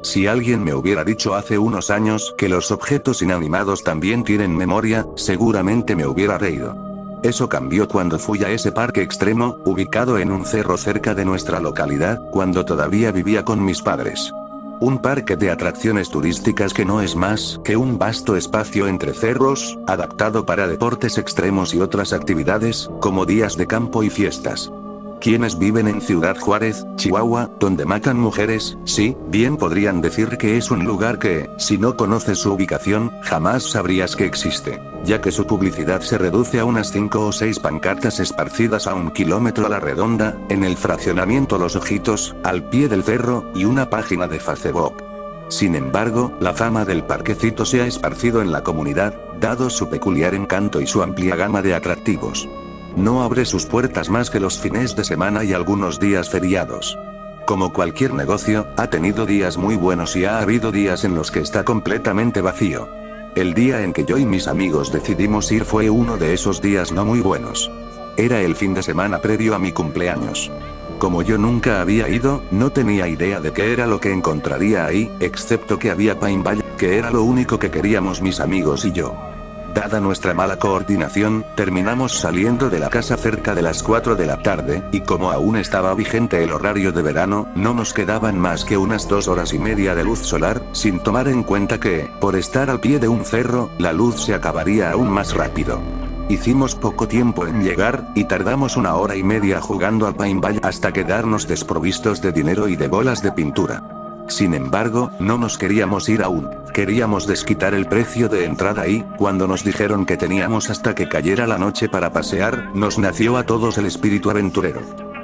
Si alguien me hubiera dicho hace unos años que los objetos inanimados también tienen memoria, seguramente me hubiera reído. Eso cambió cuando fui a ese parque extremo, ubicado en un cerro cerca de nuestra localidad, cuando todavía vivía con mis padres. Un parque de atracciones turísticas que no es más que un vasto espacio entre cerros, adaptado para deportes extremos y otras actividades, como días de campo y fiestas. Quienes viven en Ciudad Juárez, Chihuahua, donde matan mujeres, sí, bien podrían decir que es un lugar que, si no conoces su ubicación, jamás sabrías que existe, ya que su publicidad se reduce a unas 5 o 6 pancartas esparcidas a 1 kilómetro a la redonda, en el fraccionamiento Los Ojitos, al pie del cerro, y una página de Facebook. Sin embargo, la fama del parquecito se ha esparcido en la comunidad, dado su peculiar encanto y su amplia gama de atractivos. No abre sus puertas más que los fines de semana y algunos días feriados. Como cualquier negocio, ha tenido días muy buenos y ha habido días en los que está completamente vacío. El día en que yo y mis amigos decidimos ir fue uno de esos días no muy buenos. Era el fin de semana previo a mi cumpleaños. Como yo nunca había ido, no tenía idea de qué era lo que encontraría ahí, excepto que había paintball, que era lo único que queríamos mis amigos y yo. Dada nuestra mala coordinación, terminamos saliendo de la casa cerca de las 4 de la tarde, y como aún estaba vigente el horario de verano, no nos quedaban más que unas 2 horas y media de luz solar, sin tomar en cuenta que, por estar al pie de un cerro, la luz se acabaría aún más rápido. Hicimos poco tiempo en llegar, y tardamos 1 hora y media jugando al paintball hasta quedarnos desprovistos de dinero y de bolas de pintura. Sin embargo, no nos queríamos ir aún. Queríamos desquitar el precio de entrada y, cuando nos dijeron que teníamos hasta que cayera la noche para pasear, nos nació a todos el espíritu aventurero.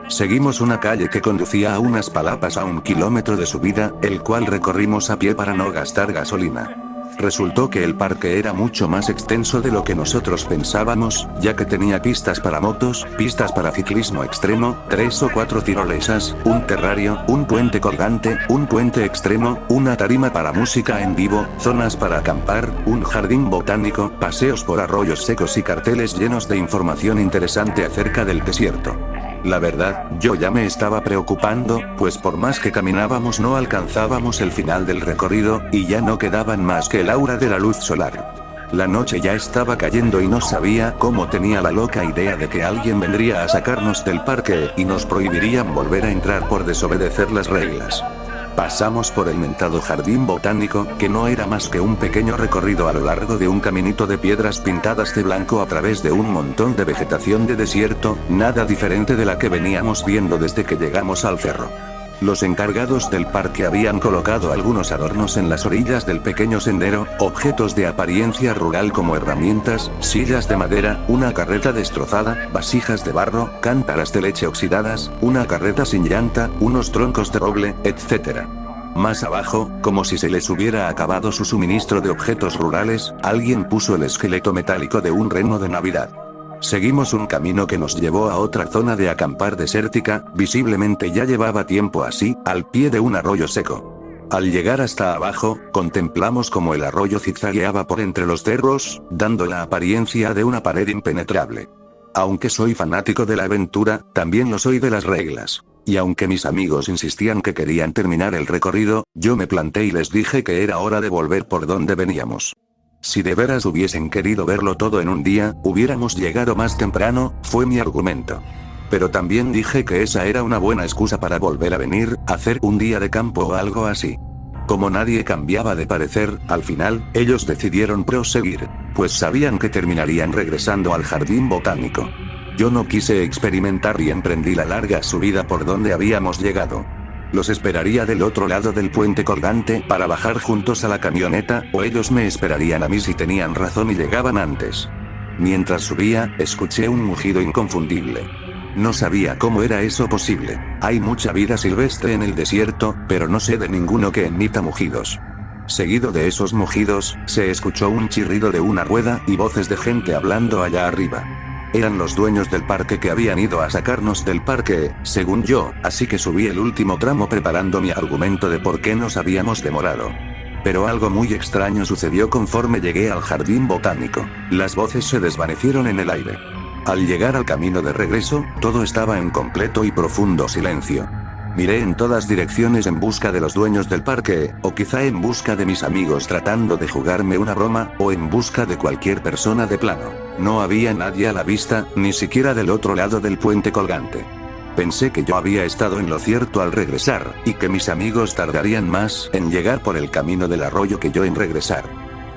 Seguimos una calle que conducía a unas palapas a 1 kilómetro de subida, el cual recorrimos a pie para no gastar gasolina. Resultó que el parque era mucho más extenso de lo que nosotros pensábamos, ya que tenía pistas para motos, pistas para ciclismo extremo, 3 o 4 tirolesas, un terrario, un puente colgante, un puente extremo, una tarima para música en vivo, zonas para acampar, un jardín botánico, paseos por arroyos secos y carteles llenos de información interesante acerca del desierto. La verdad, yo ya me estaba preocupando, pues por más que caminábamos no alcanzábamos el final del recorrido, y ya no quedaban más que el aura de la luz solar. La noche ya estaba cayendo y no sabía cómo tenía la loca idea de que alguien vendría a sacarnos del parque y nos prohibirían volver a entrar por desobedecer las reglas. Pasamos por el mentado jardín botánico, que no era más que un pequeño recorrido a lo largo de un caminito de piedras pintadas de blanco a través de un montón de vegetación de desierto, nada diferente de la que veníamos viendo desde que llegamos al cerro. Los encargados del parque habían colocado algunos adornos en las orillas del pequeño sendero, objetos de apariencia rural como herramientas, sillas de madera, una carreta destrozada, vasijas de barro, cántaras de leche oxidadas, una carreta sin llanta, unos troncos de roble, etc. Más abajo, como si se les hubiera acabado su suministro de objetos rurales, alguien puso el esqueleto metálico de un reno de Navidad. Seguimos un camino que nos llevó a otra zona de acampar desértica, visiblemente ya llevaba tiempo así, al pie de un arroyo seco. Al llegar hasta abajo, contemplamos como el arroyo zigzagueaba por entre los cerros, dando la apariencia de una pared impenetrable. Aunque soy fanático de la aventura, también lo soy de las reglas. Y aunque mis amigos insistían que querían terminar el recorrido, yo me planté y les dije que era hora de volver por donde veníamos. Si de veras hubiesen querido verlo todo en un día, hubiéramos llegado más temprano, fue mi argumento. Pero también dije que esa era una buena excusa para volver a venir, hacer un día de campo o algo así. Como nadie cambiaba de parecer, al final, ellos decidieron proseguir, pues sabían que terminarían regresando al jardín botánico. Yo no quise experimentar y emprendí la larga subida por donde habíamos llegado. Los esperaría del otro lado del puente colgante para bajar juntos a la camioneta, o ellos me esperarían a mí si tenían razón y llegaban antes. Mientras subía, escuché un mugido inconfundible. No sabía cómo era eso posible. Hay mucha vida silvestre en el desierto, pero no sé de ninguno que emita mugidos. Seguido de esos mugidos, se escuchó un chirrido de una rueda y voces de gente hablando allá arriba. Eran los dueños del parque que habían ido a sacarnos del parque, según yo, así que subí el último tramo preparando mi argumento de por qué nos habíamos demorado. Pero algo muy extraño sucedió conforme llegué al jardín botánico. Las voces se desvanecieron en el aire. Al llegar al camino de regreso, todo estaba en completo y profundo silencio. Miré en todas direcciones en busca de los dueños del parque, o quizá en busca de mis amigos tratando de jugarme una broma, o en busca de cualquier persona de plano. No había nadie a la vista, ni siquiera del otro lado del puente colgante. Pensé que yo había estado en lo cierto al regresar, y que mis amigos tardarían más en llegar por el camino del arroyo que yo en regresar.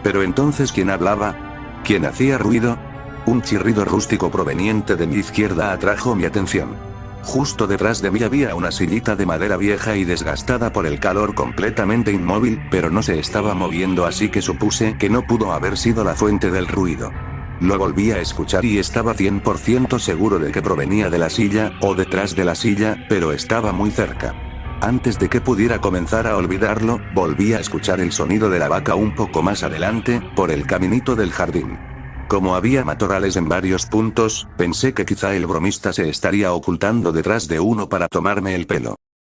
Pero entonces, ¿quién hablaba? ¿Quién hacía ruido? Un chirrido rústico proveniente de mi izquierda atrajo mi atención. Justo detrás de mí había una sillita de madera vieja y desgastada por el calor completamente inmóvil, pero no se estaba moviendo, así que supuse que no pudo haber sido la fuente del ruido. Lo volví a escuchar y estaba 100% seguro de que provenía de la silla, o detrás de la silla, pero estaba muy cerca. Antes de que pudiera comenzar a olvidarlo, volví a escuchar el sonido de la vaca un poco más adelante, por el caminito del jardín. Como había matorrales en varios puntos, pensé que quizá el bromista se estaría ocultando detrás de uno para tomarme el pelo.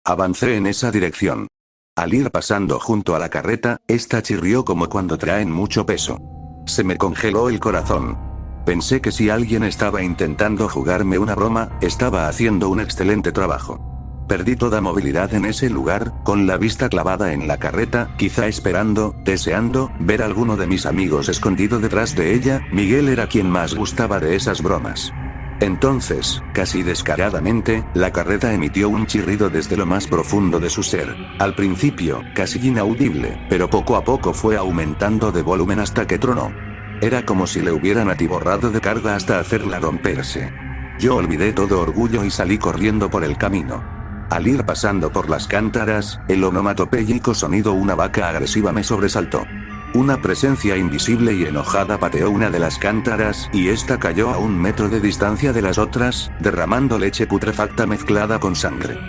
Avancé en esa dirección. Al ir pasando junto a la carreta, esta chirrió como cuando traen mucho peso. Se me congeló el corazón. Pensé que si alguien estaba intentando jugarme una broma, estaba haciendo un excelente trabajo. Perdí toda movilidad en ese lugar, con la vista clavada en la carreta, quizá esperando, deseando, ver a alguno de mis amigos escondido detrás de ella. Miguel era quien más gustaba de esas bromas. Entonces, casi descaradamente, la carreta emitió un chirrido desde lo más profundo de su ser. Al principio, casi inaudible, pero poco a poco fue aumentando de volumen hasta que tronó. Era como si le hubieran atiborrado de carga hasta hacerla romperse. Yo olvidé todo orgullo y salí corriendo por el camino. Al ir pasando por las cántaras, el onomatopéyico sonido una vaca agresiva me sobresaltó. Una presencia invisible y enojada pateó una de las cántaras, y esta cayó a 1 metro de distancia de las otras, derramando leche putrefacta mezclada con sangre.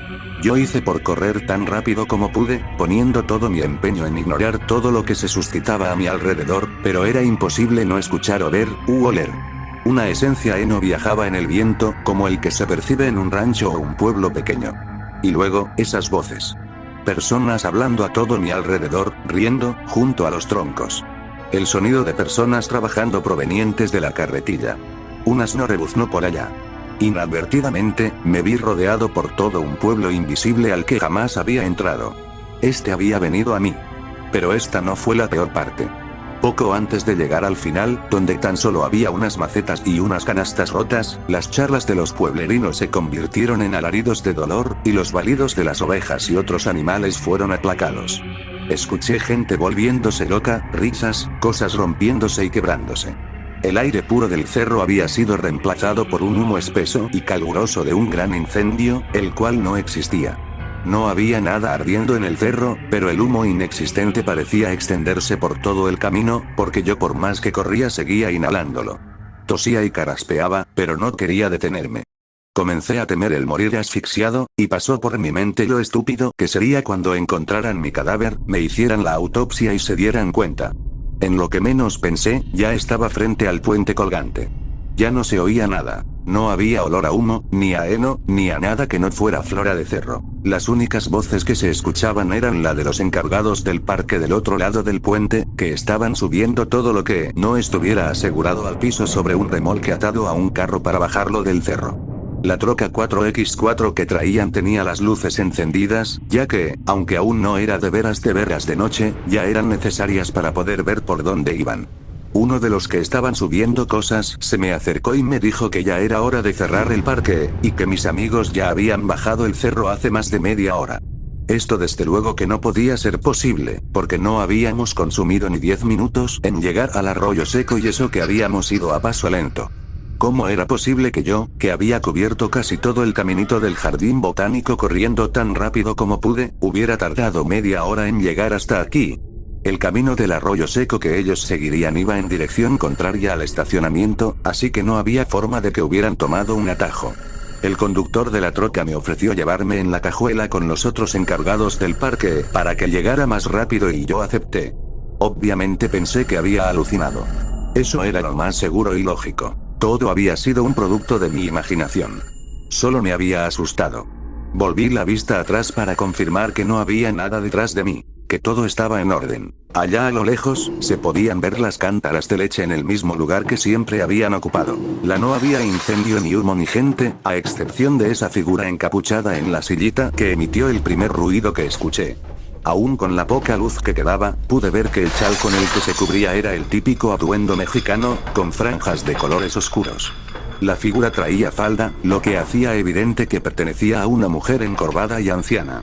Yo hice por correr tan rápido como pude, poniendo todo mi empeño en ignorar todo lo que se suscitaba a mi alrededor, pero era imposible no escuchar o ver, u oler. Una esencia heno viajaba en el viento, como el que se percibe en un rancho o un pueblo pequeño. Y luego, esas voces. Personas hablando a todo mi alrededor, riendo, junto a los troncos. El sonido de personas trabajando provenientes de la carretilla. Un asno rebuznó por allá. Inadvertidamente, me vi rodeado por todo un pueblo invisible al que jamás había entrado. Este había venido a mí. Pero esta no fue la peor parte. Poco antes de llegar al final, donde tan solo había unas macetas y unas canastas rotas, las charlas de los pueblerinos se convirtieron en alaridos de dolor, y los balidos de las ovejas y otros animales fueron aplacados. Escuché gente volviéndose loca, risas, cosas rompiéndose y quebrándose. El aire puro del cerro había sido reemplazado por un humo espeso y caluroso de un gran incendio, el cual no existía. No había nada ardiendo en el cerro, pero el humo inexistente parecía extenderse por todo el camino, porque yo por más que corría seguía inhalándolo. Tosía y carraspeaba, pero no quería detenerme. Comencé a temer el morir asfixiado, y pasó por mi mente lo estúpido que sería cuando encontraran mi cadáver, me hicieran la autopsia y se dieran cuenta. En lo que menos pensé, ya estaba frente al puente colgante. Ya no se oía nada. No había olor a humo, ni a heno, ni a nada que no fuera flora de cerro. Las únicas voces que se escuchaban eran la de los encargados del parque del otro lado del puente, que estaban subiendo todo lo que no estuviera asegurado al piso sobre un remolque atado a un carro para bajarlo del cerro. La troca 4x4 que traían tenía las luces encendidas, ya que, aunque aún no era de veras de noche, ya eran necesarias para poder ver por dónde iban. Uno de los que estaban subiendo cosas se me acercó y me dijo que ya era hora de cerrar el parque, y que mis amigos ya habían bajado el cerro hace más de media hora. Esto desde luego que no podía ser posible, porque no habíamos consumido ni 10 minutos en llegar al arroyo seco y eso que habíamos ido a paso lento. ¿Cómo era posible que yo, que había cubierto casi todo el caminito del jardín botánico corriendo tan rápido como pude, hubiera tardado media hora en llegar hasta aquí? El camino del arroyo seco que ellos seguirían iba en dirección contraria al estacionamiento, así que no había forma de que hubieran tomado un atajo. El conductor de la troca me ofreció llevarme en la cajuela con los otros encargados del parque, para que llegara más rápido y yo acepté. Obviamente pensé que había alucinado. Eso era lo más seguro y lógico. Todo había sido un producto de mi imaginación. Solo me había asustado. Volví la vista atrás para confirmar que no había nada detrás de mí. que todo estaba en orden. Allá a lo lejos, se podían ver las cántaras de leche en el mismo lugar que siempre habían ocupado. No había incendio ni humo ni gente, a excepción de esa figura encapuchada en la sillita que emitió el primer ruido que escuché. Aún con la poca luz que quedaba, pude ver que el chal con el que se cubría era el típico atuendo mexicano, con franjas de colores oscuros. La figura traía falda, lo que hacía evidente que pertenecía a una mujer encorvada y anciana.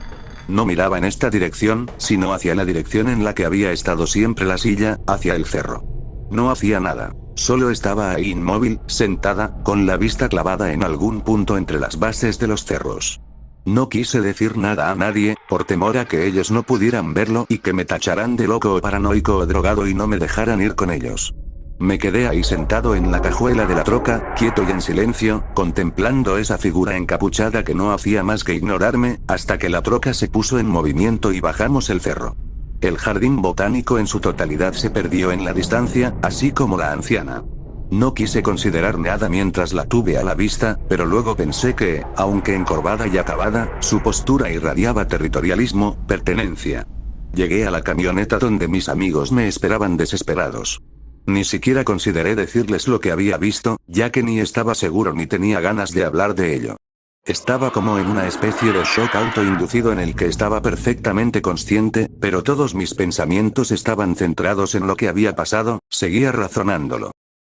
No miraba en esta dirección, sino hacia la dirección en la que había estado siempre la silla, hacia el cerro. No hacía nada. Solo estaba ahí inmóvil, sentada, con la vista clavada en algún punto entre las bases de los cerros. No quise decir nada a nadie, por temor a que ellos no pudieran verlo y que me tacharan de loco o paranoico o drogado y no me dejaran ir con ellos. Me quedé ahí sentado en la cajuela de la troca, quieto y en silencio, contemplando esa figura encapuchada que no hacía más que ignorarme, hasta que la troca se puso en movimiento y bajamos el cerro. El jardín botánico en su totalidad se perdió en la distancia, así como la anciana. No quise considerar nada mientras la tuve a la vista, pero luego pensé que, aunque encorvada y acabada, su postura irradiaba territorialismo, pertenencia. Llegué a la camioneta donde mis amigos me esperaban desesperados. Ni siquiera consideré decirles lo que había visto, ya que ni estaba seguro ni tenía ganas de hablar de ello. Estaba como en una especie de shock autoinducido en el que estaba perfectamente consciente, pero todos mis pensamientos estaban centrados en lo que había pasado, seguía razonándolo.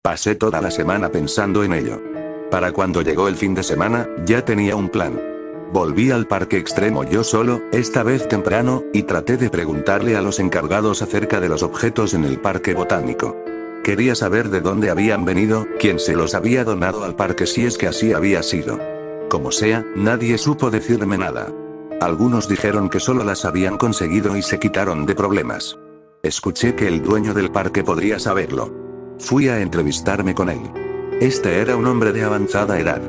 Pasé toda la semana pensando en ello. Para cuando llegó el fin de semana, ya tenía un plan. Volví al parque extremo yo solo, esta vez temprano, y traté de preguntarle a los encargados acerca de los objetos en el parque botánico. Quería saber de dónde habían venido, quién se los había donado al parque si es que así había sido. Como sea, nadie supo decirme nada. Algunos dijeron que solo las habían conseguido y se quitaron de problemas. Escuché que el dueño del parque podría saberlo. Fui a entrevistarme con él. Este era un hombre de avanzada edad.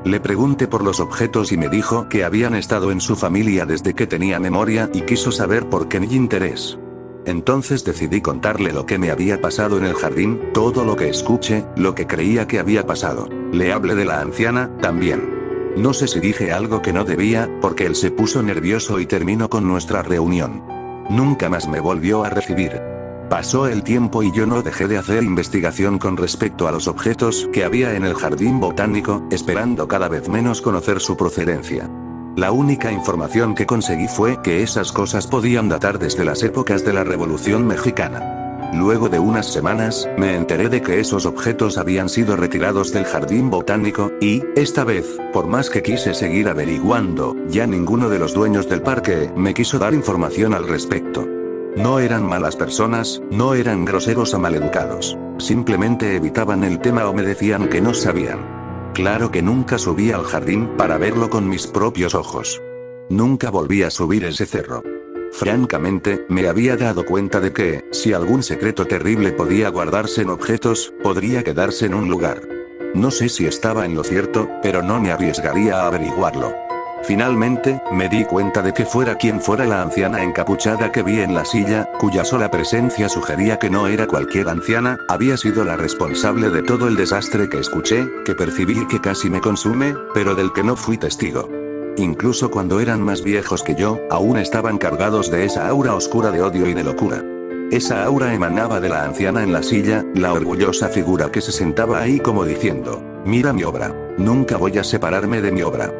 Le pregunté por los objetos y me dijo que habían estado en su familia desde que tenía memoria y quiso saber por qué mi interés. Entonces decidí contarle lo que me había pasado en el jardín, todo lo que escuché, lo que creía que había pasado. Le hablé de la anciana, también. No sé si dije algo que no debía, porque él se puso nervioso y terminó con nuestra reunión. Nunca más me volvió a recibir. Pasó el tiempo y yo no dejé de hacer investigación con respecto a los objetos que había en el jardín botánico, esperando cada vez menos conocer su procedencia. La única información que conseguí fue que esas cosas podían datar desde las épocas de la Revolución Mexicana. Luego de unas semanas, me enteré de que esos objetos habían sido retirados del jardín botánico, y, esta vez, por más que quise seguir averiguando, ya ninguno de los dueños del parque me quiso dar información al respecto. No eran malas personas, no eran groseros o maleducados. Simplemente evitaban el tema o me decían que no sabían. Claro que nunca subí al jardín para verlo con mis propios ojos. Nunca volví a subir ese cerro. Francamente, me había dado cuenta de que, si algún secreto terrible podía guardarse en objetos, podría quedarse en un lugar. No sé si estaba en lo cierto, pero no me arriesgaría a averiguarlo. Finalmente, me di cuenta de que fuera quien fuera la anciana encapuchada que vi en la silla, cuya sola presencia sugería que no era cualquier anciana, había sido la responsable de todo el desastre que escuché, que percibí y que casi me consume, pero del que no fui testigo. Incluso cuando eran más viejos que yo, aún estaban cargados de esa aura oscura de odio y de locura. Esa aura emanaba de la anciana en la silla, la orgullosa figura que se sentaba ahí como diciendo, mira mi obra, nunca voy a separarme de mi obra.